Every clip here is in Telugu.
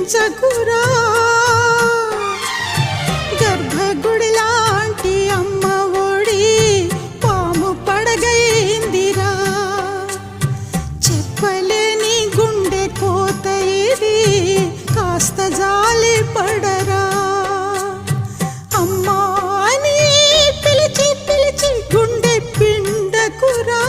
పెంచకురా గర్భగుడి లాంటి అమ్మ ఒడి పాము పడగైందిరా చెప్పలేని గుండె కోత ఇది కాస్త జాలి పడరా అమ్మా అని పిలిచి పిలిచి గుండె పిండకురా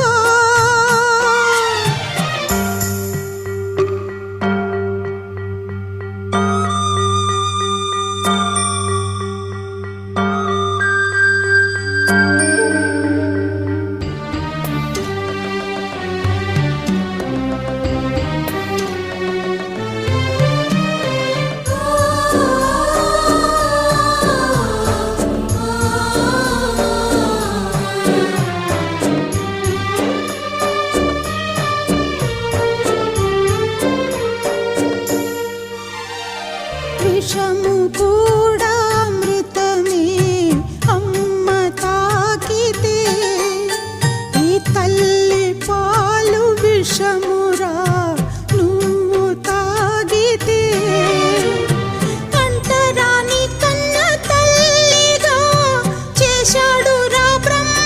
విషము కూడా అమృతమే అమ్మ తాకితే ఈ తల్లి పాలు విషమురా నువ్వు తాగితే అంటరాని కన్న తల్లిగా చేశాడురా బ్రహ్మ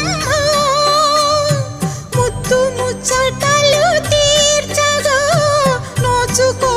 ముత్తు ముచ్చటలు తీర్చగా నోచుకో